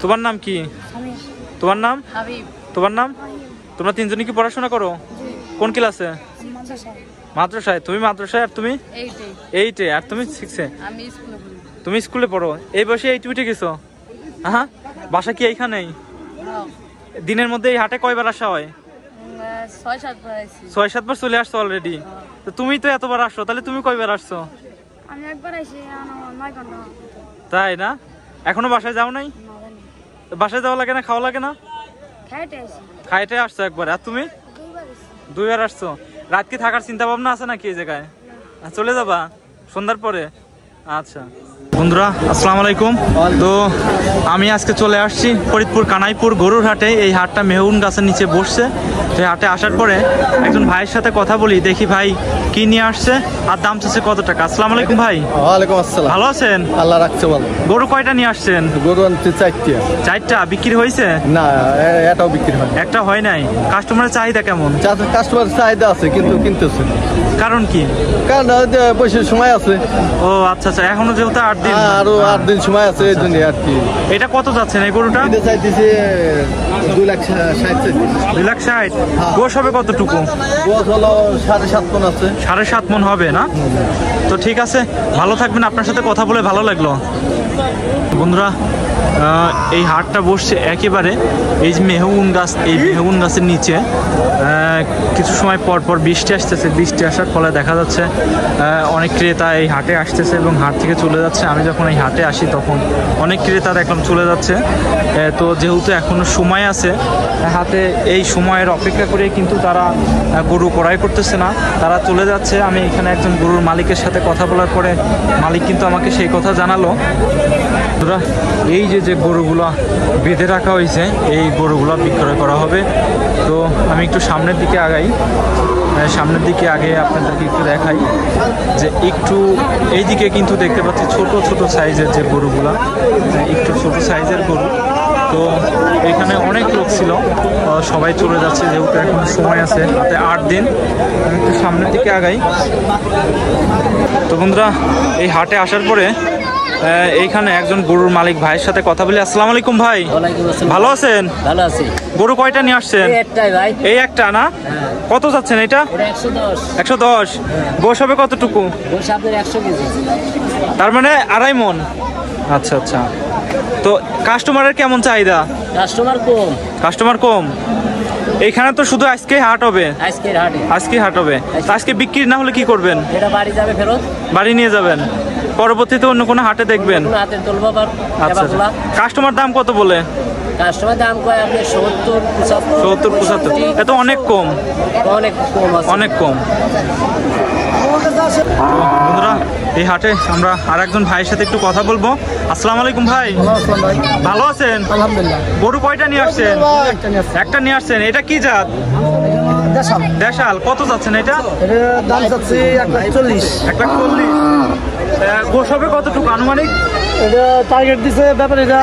তোমার নাম কি? তোমার নাম? তোমার নাম? তোমরা তিনজনই কি পড়াশোনা করো? কোন ক্লাসে? মাদ্রাসায়। তুমি মাদ্রাসায় আর তুমি? 8-এ। আর তুমি 6-এ? তুমি স্কুলে পড়ো। এই বয়সে 8 উঠে গেছো? হ্যাঁ, বাসা কি এইখানেই? দিনের মধ্যে এই হাটে কয়বার আসা হয়? 6-7 বার চলে আসছো অলরেডি। তো তুমি তো এতবার আসছো, তাহলে তুমি কয়বার আসছো? আমি একবার আইছি 9 ঘন্টা। তাই না? এখনো বাসায় যাও নাই? বাসায় যাওয়া লাগে না, খাওয়া লাগে না? খাইতে আসছো একবার। আর তুমি? 2বার আসছো। রাত কি থাকার চিন্তা ভাবনা আছে নাকি এই জায়গায়? চলে যাবা সন্ধ্যার পরে? আচ্ছা বন্ধুরা, আসসালামু আলাইকুম। তো আমি আজকে চলে আসছি ফরিদপুর কানাইপুর গরুর হাটে। এই হাটটা মেহুন গাছের নিচে বসছে। সেই হাটে আসার পরে একজন ভাইয়ের সাথে কথা বলি, দেখি ভাই কি নিয়ে আসছে আর দাম চাচ্ছে কত টাকা। আসসালামু আলাইকুম ভাই। ওয়ালাইকুম আসসালাম। ভালো আছেন? আল্লাহ রাখছে ভালো। গরু কয়টা নিয়ে আসছেন? গরু আনতে 4টা। 4টা বিক্রি হয়েছে? না, এটাও বিক্রি হয়। একটা হয় নাই। কাস্টমারের চাহিদা কেমন? কাস্টমারের চাহিদা আছে কিন্তু কিনতেছে। কারণ কি? কারণ পয়সার সময় আছে। ও আচ্ছা আচ্ছা, এখনো যেহেতু 8 দিন, আরো 8 দিন সময় আছে, এই জন্য আর কি। এটা কত যাচ্ছেন এই গরুটা? এটা চাইতেছে 2,60,000। 2,60,000। গোশ হবে কতটুকু? গোশ হলো 7.5 মণ আছে। 7.5 মণ হবে না? তো ঠিক আছে, ভালো থাকবেন। আপনার সাথে কথা বলে ভালো লাগলো। বন্ধুরা, এই হাটটা বসছে একেবারে এই যে মেহগুন গাছ, এই মেহগুন গাছের নিচে। কিছু সময় পর পর বৃষ্টি আসতেছে। বৃষ্টি আসার ফলে দেখা যাচ্ছে অনেক ক্রেতা এই হাটে আসতেছে এবং হাট থেকে চলে যাচ্ছে। আমি যখন এই হাটে আসি তখন অনেক ক্রেতা দেখলাম চলে যাচ্ছে। তো যেহেতু এখনো সময় আছে হাতে, এই সময়ের অপেক্ষা করে কিন্তু তারা গরু ক্রয় করতেছে না, তারা চলে যাচ্ছে। আমি এখানে একজন গরুর মালিকের সাথে কথা বলার পরে মালিক কিন্তু আমাকে সেই কথা জানালো। এই যে গরুগুলো বেঁধে রাখা হয়েছে, এই গরুগুলো বিক্রয় করা হবে। তো আমি একটু সামনের দিকে আগাই, সামনের দিকে আগে আপনাদেরকে একটু দেখাই যে একটু এইদিকে কিন্তু দেখতে পাচ্ছি ছোট ছোট সাইজের যে গরুগুলা, একটু ছোট সাইজের গরু। তো এখানে অনেক লোক ছিল, সবাই চলে যাচ্ছে যেহেতু এখন সময় আছে, হাতে 8 দিন। আমি একটু সামনের দিকে আগাই। তো বন্ধুরা, এই হাটে আসার পরে এইখানে একজন গরুর মালিক ভাইয়ের সাথে কথা বলি। আসসালামু আলাইকুম ভাই। ভালো আছেন? ভালো আছি। গরু কয়টা নিয়ে আসছেন? একটাই ভাই। এই একটা না? কত যাচ্ছেন এটা? 110। গোশ হবে কতটুকু? গোশ আপনার 100 কেজি। তার মানে 2.5 মণ। আচ্ছা আচ্ছা। তো কাস্টমারের কেমন চাহিদা? কাস্টমার কম। এইখানে তো শুধু আজকে হাট হবে? আজকে হাট হবে। আজকে বিক্রি না হলে কি করবেন? এটা বাড়ি যাবে ফেরত। বাড়ি নিয়ে যাবেন, পরবর্তীতে অন্য কোনো হাটে দেখবেন? আচ্ছা। কাস্টমার দাম কত বলে? কাস্টমার দাম কয় আপনি 70-75। এত অনেক কম। অনেক কম। বন্ধুরা, এই হাটে আমরা আর একজন ভাইয়ের সাথে একটু কথা বলবো। আসসালামু আলাইকুম ভাই। ভালো আছেন? আলহামদুলিল্লাহ। গরু কয়টা নিয়ে আসছেন? একটা নিয়ে আসছেন। এটা কি জাত? দেশাল। কত যাচ্ছেন এটা? দাম যাচ্ছে 1,40,000। 1,40,000। গোশ হবে কতটুকু আনুমানিক? এটা টার্গেট দিছে ব্যাপারে, এটা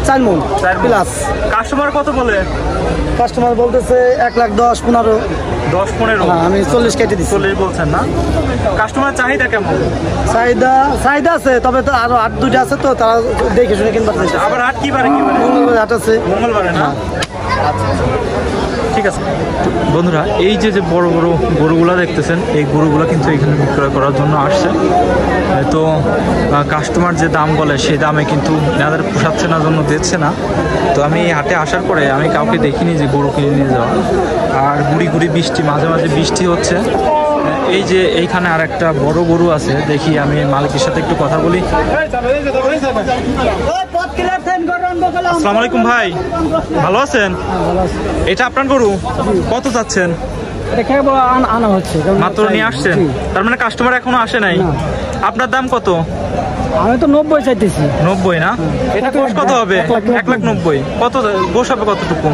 4 মণ প্লাস। কাস্টমার কত বলে? কাস্টমার বলতেছে 1,10,15। 10-15। আমি 40 কেটে দিচ্ছি। 40 বলছেন না? কাস্টমার চাহিদা কেমন? চাহিদা আছে, তবে তো আরো 8-2টা আছে, তো তারা দেখে শুনে কিনবার চাইছে। আবার হাট কি বারে? মঙ্গলবার হাট আছে। মঙ্গলবারে না? আচ্ছা ঠিক আছে। বন্ধুরা, এই যে বড় বড় গরুগুলা দেখতেছেন, এই গরুগুলা কিন্তু এখানে বিক্রয় করার জন্য আসছে। তো কাস্টমার যে দাম বলে সেই দামে কিন্তু এনাদের পোষাচ্ছে না, জন্য দিচ্ছে না। তো আমি এই হাটে আসার পরে আমি কাউকে দেখিনি যে গরু কিনে নিয়ে যাওয়া। আর গুড়ি বৃষ্টি, মাঝে মাঝে বৃষ্টি হচ্ছে। এই যে এইখানে আর একটা বড় গরু আছে, দেখি আমি মালিকের সাথে একটু কথা বলি। আসসালামু আলাইকুম ভাই। ভালো আছেন? এটা আপনার গরু? কত যাচ্ছেন? আনা হচ্ছে, মাত্র নিয়ে আসছেন? তার মানে কাস্টমার এখনো আসে নাই। আপনার দাম কত? আমি তো 90 চাইতেছি। 90 না? এটা গোশ কত হবে? 1,90,000। কত গোশ হবে কতটুকু?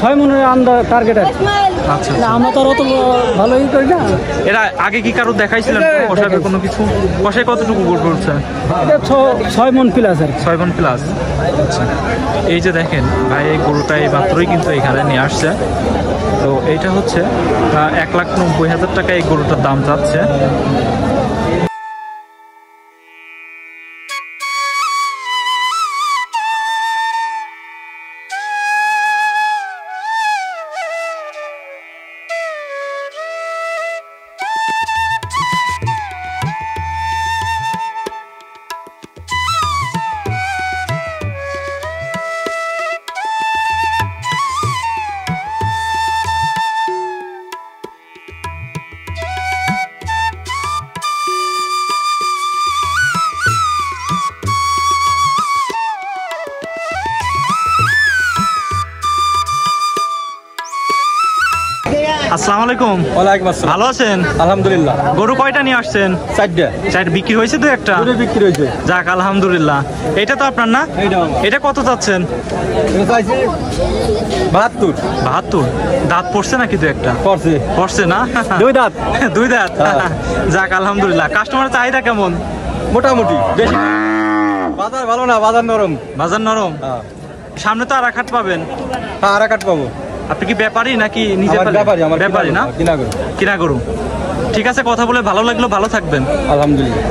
6 মণের আন্ডার টার্গেট আছে। আচ্ছা। আমরা তো অত ভালোই করি না। এরা আগে কি কারো দেখাইছিলেন কষাবে কোনো কিছু? কষায় কতটুকু গোশ করছে? এটা 6 মণ প্লাস। 6 মণ প্লাস। আচ্ছা। এই যে দেখেন ভাই, এই গরুটা এই মাত্রই কিন্তু এখানে নিয়ে আসছে। তো এইটা হচ্ছে 1,90,000 টাকা এই গরুটার দাম যাচ্ছে। আসসালামু আলাইকুম। ওয়ালাইকুম আসসালাম। ভালো আছেন? আলহামদুলিল্লাহ। গরু কয়টা নিয়ে আসছেন? 4টা। চার বিক্রি হয়েছে তো একটা? দুটো বিক্রি হয়েছে। যাক আলহামদুলিল্লাহ। এটা তো আপনার না? এটা কত চাচ্ছেন? এটা চাইছে 72। 72। দাঁত পড়ছে নাকি দু একটা? পড়ছে। পড়ছে না? 2 দাঁত। 2 দাঁত। যাক আলহামদুলিল্লাহ। কাস্টমারের চাহিদা কেমন? মোটামুটি বেশি। বাজার ভালো না, বাজার নরম। বাজার নরম। হ্যাঁ। সামনে তো আর এক হাট পাবেন। হ্যাঁ, আর কাট পাবো। আপনি কি ব্যাপারী নাকি নিজে আমার পালেন? ব্যাপারী, আমার ব্যাপারী না? কিনা গরু। কিনা গরু। ঠিক আছে, কথা বলে ভালো লাগলো, ভালো থাকবেন। আলহামদুলিল্লাহ।